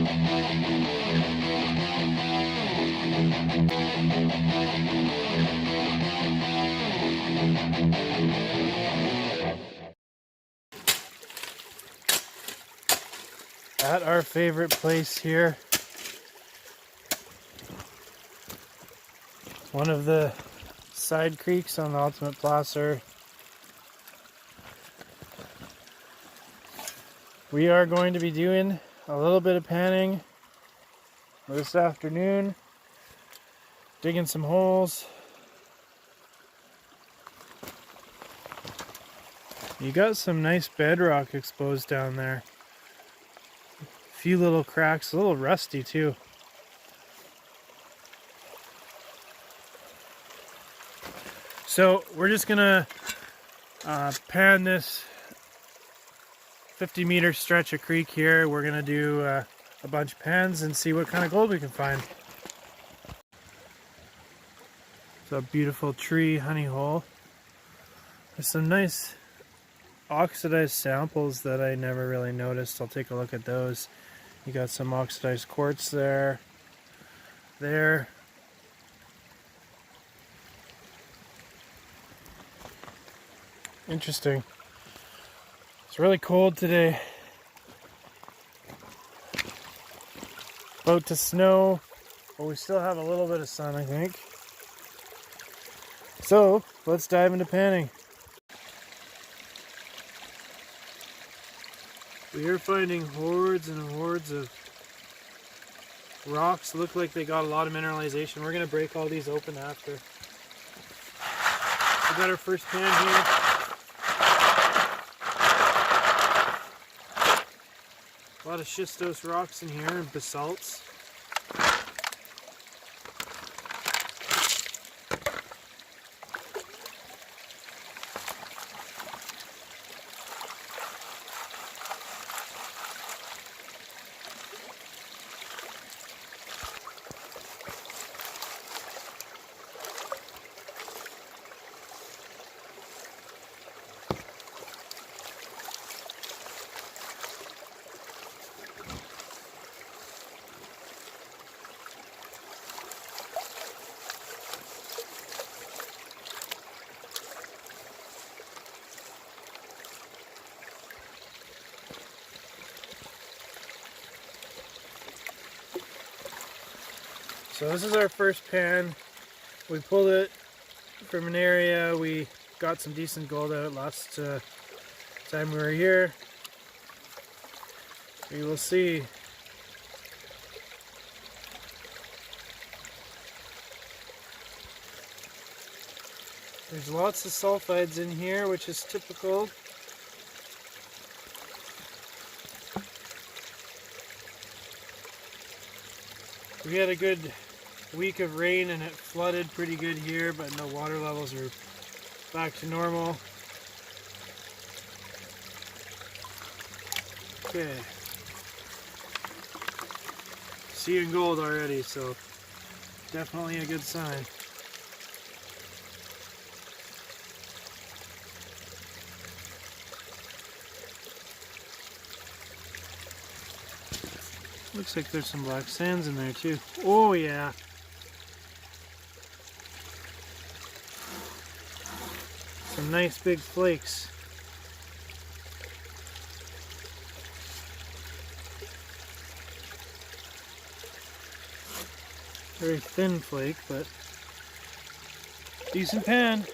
At our favorite place here, one of the side creeks on the ultimate placer. We are going to be doing a little bit of panning this afternoon, digging some holes. You got some nice bedrock exposed down there. A few little cracks, a little rusty too. So we're just gonna pan this 50-meter stretch of creek here. We're gonna do a bunch of pans and see what kind of gold we can find. It's a beautiful tree honey hole. There's some nice oxidized samples that I never really noticed. I'll take a look at those. You got some oxidized quartz there. Interesting. It's really cold today. About to snow, but we still have a little bit of sun, I think. So, let's dive into panning. We are finding hordes and hordes of rocks. Look like they got a lot of mineralization. We're going to break all these open after. We got our first pan here. A lot of schistose rocks in here and basalts. So this is our first pan. We pulled it from an area. We got some decent gold out last time we were here. We will see. There's lots of sulfides in here, which is typical. We had a good week of rain and it flooded pretty good here, but no, water levels are back to normal. Okay. Seeing gold already, so definitely a good sign. Looks like there's some black sands in there too. Oh yeah. Some nice big flakes. Very thin flake, but decent pan.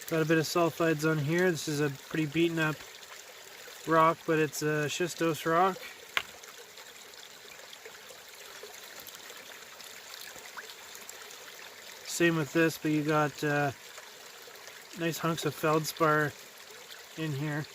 Got a bit of sulfides on here. This is a pretty beaten up rock, but it's a schistose rock. Same with this, but you got nice hunks of feldspar in here.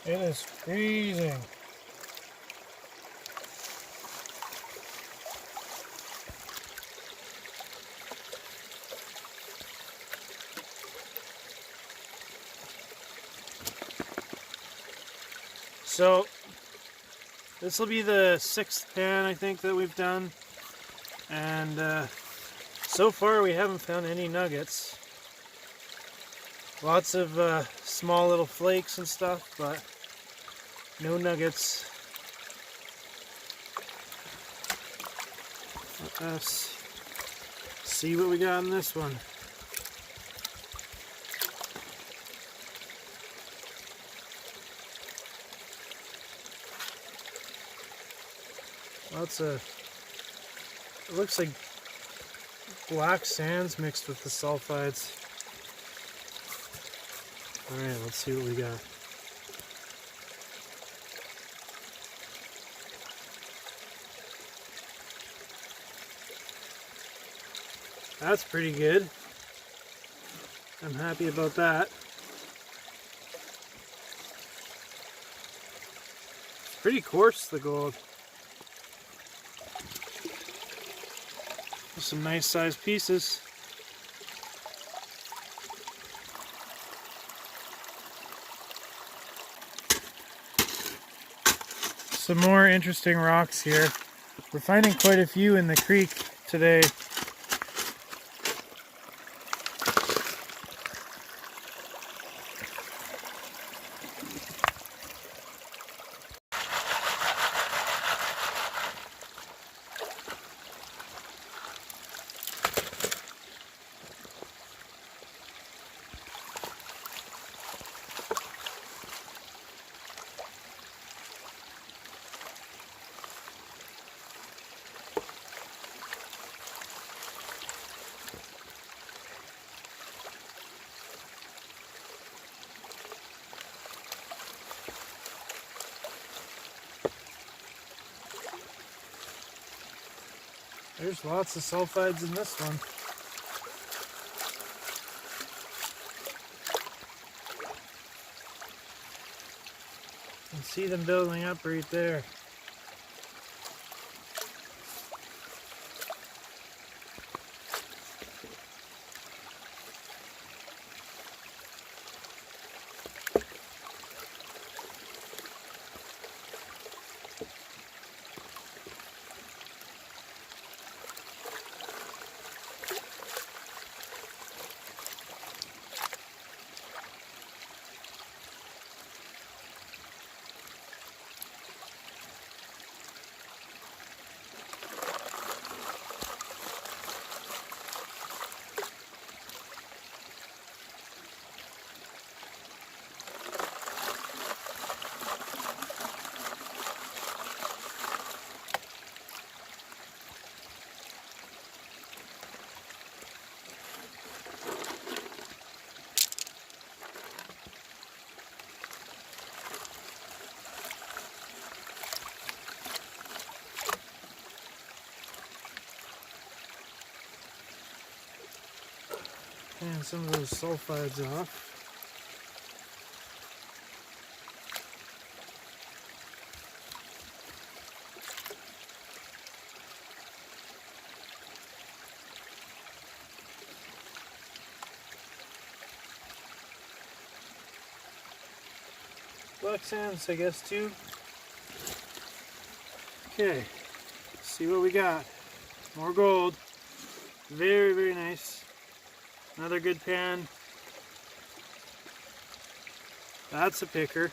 It is freezing. So this will be the 6th pan, I think, that we've done, and so far we haven't found any nuggets. Lots of small little flakes and stuff, but no nuggets. Let us see what we got in this one. Lots of, it looks like black sands mixed with the sulfides. Alright, let's see what we got. That's pretty good. I'm happy about that. It's pretty coarse, the gold. Some nice sized pieces. Some more interesting rocks here. We're finding quite a few in the creek today. There's lots of sulfides in this one. You can see them building up right there. And some of those sulfides off. Black sands, I guess, too. Okay, let's see what we got. More gold. Very, very nice. Another good pan. That's a picker.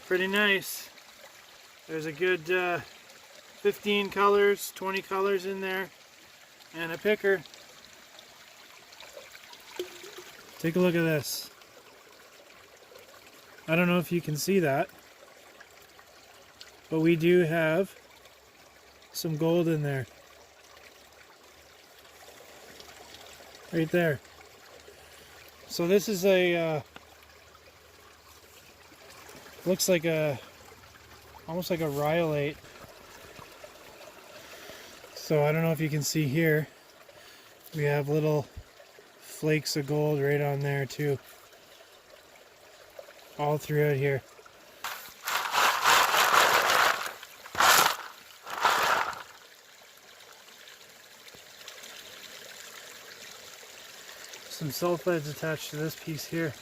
Pretty nice. There's a good 15 colors, 20 colors in there, and a picker. Take a look at this. I don't know if you can see that, but we do have some gold in there. Right there. So this is a looks like a almost like a rhyolite. So I don't know if you can see here. We have little flakes of gold right on there too. all throughout here. Some sulfides attached to this piece here.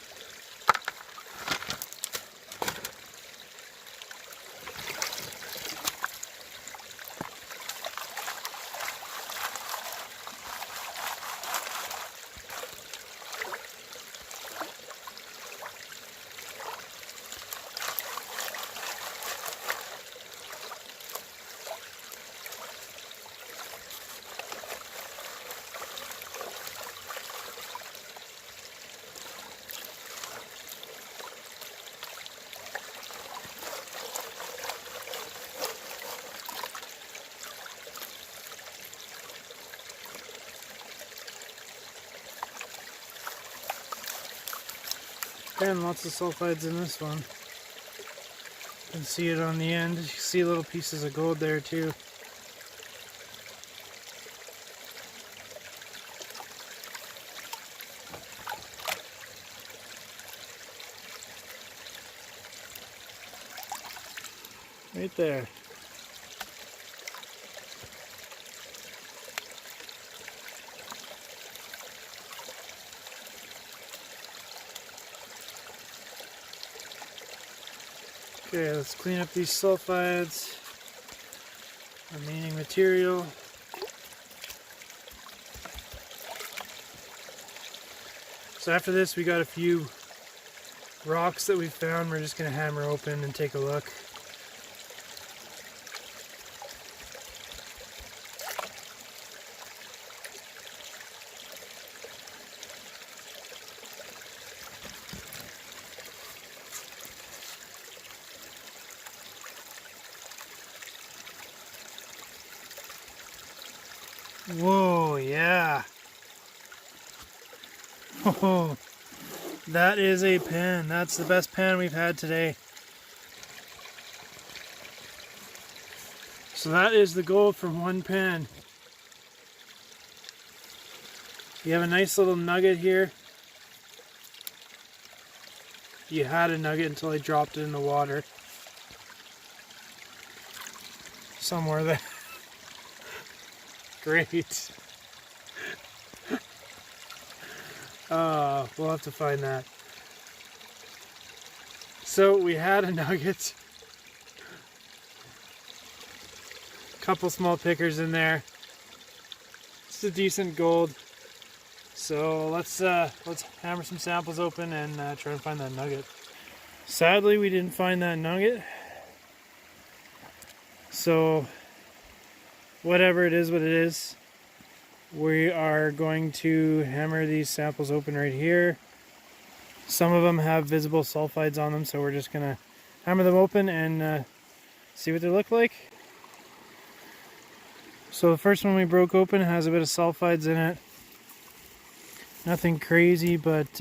Again, lots of sulfides in this one. You can see it on the end. You see little pieces of gold there too. Right there. Okay, let's clean up these sulfides. Remaining material. So after this, we got a few rocks that we found. We're just going to hammer open and take a look. Whoa, yeah. Oh, that is a pan. That's the best pan we've had today. So that is the gold from one pan. You have a nice little nugget here. You had a nugget until I dropped it in the water. Somewhere there. Great. We'll have to find that. So we had a nugget. Couple small pickers in there. It's a decent gold. So let's hammer some samples open and try and find that nugget. Sadly, we didn't find that nugget. So whatever it is, what it is, we are going to hammer these samples open right here. Some of them have visible sulfides on them, so we're just gonna hammer them open and see what they look like. So the first one we broke open has a bit of sulfides in it. Nothing crazy, but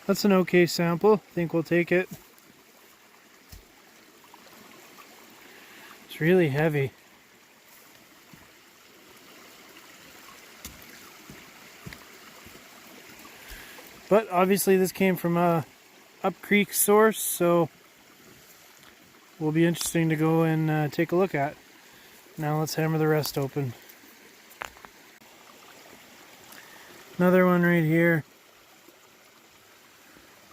that's an okay sample. I think we'll take it. It's really heavy. But obviously this came from a up creek source, so will be interesting to go and take a look at. Now let's hammer the rest open. Another one right here.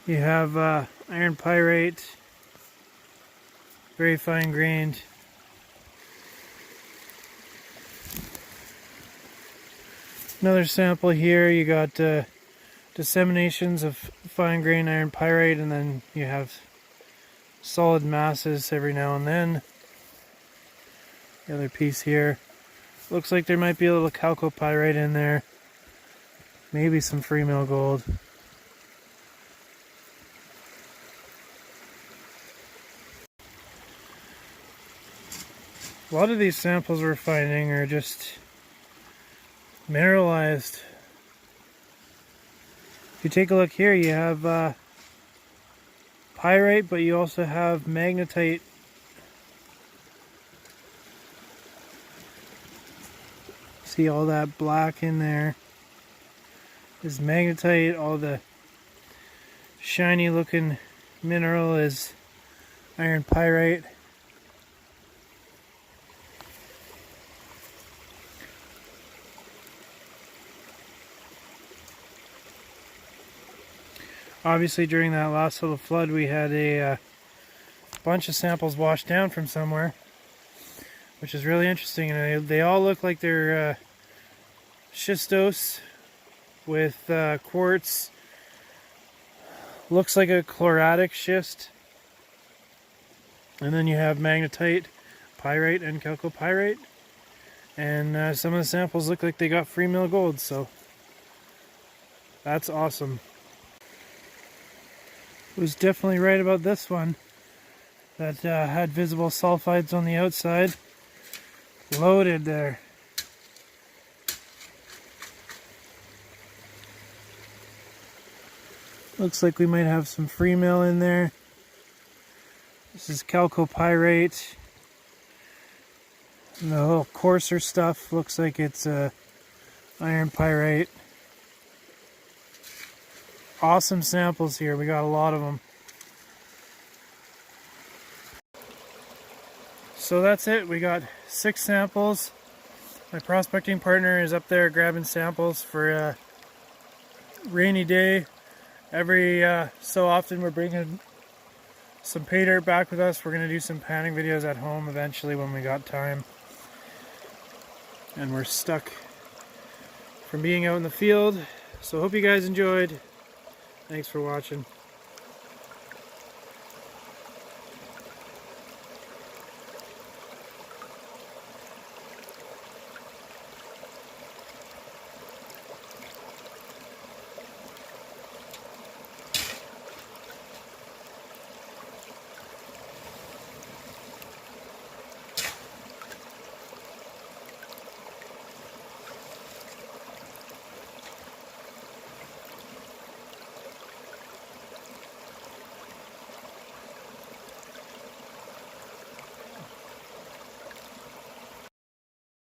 You have iron pyrite, very fine grained. Another sample here. You got disseminations of fine grained iron pyrite, and then you have solid masses every now and then. The other piece here. Looks like there might be a little chalcopyrite in there. Maybe some free mill gold. A lot of these samples we're finding are just mineralized. If you take a look here, you have pyrite, but you also have magnetite. See all that black in there. is magnetite. All the shiny looking mineral is iron pyrite. Obviously during that last little flood we had a bunch of samples washed down from somewhere, which is really interesting, and they all look like they're schistose with quartz. Looks like a chlorotic schist. And then you have magnetite, pyrite, and chalcopyrite. And some of the samples look like they got free mill gold, so that's awesome. Was definitely right about this one that had visible sulfides on the outside. Loaded there. Looks like we might have some free mill in there. This is chalcopyrite. And the little coarser stuff looks like it's iron pyrite. Awesome samples here. We got a lot of them. So that's it. We got 6 samples. My prospecting partner is up there grabbing samples for a rainy day. Every so often we're bringing some pay dirt back with us. We're going to do some panning videos at home eventually when we got time. And we're stuck from being out in the field. So hope you guys enjoyed. Thanks for watching.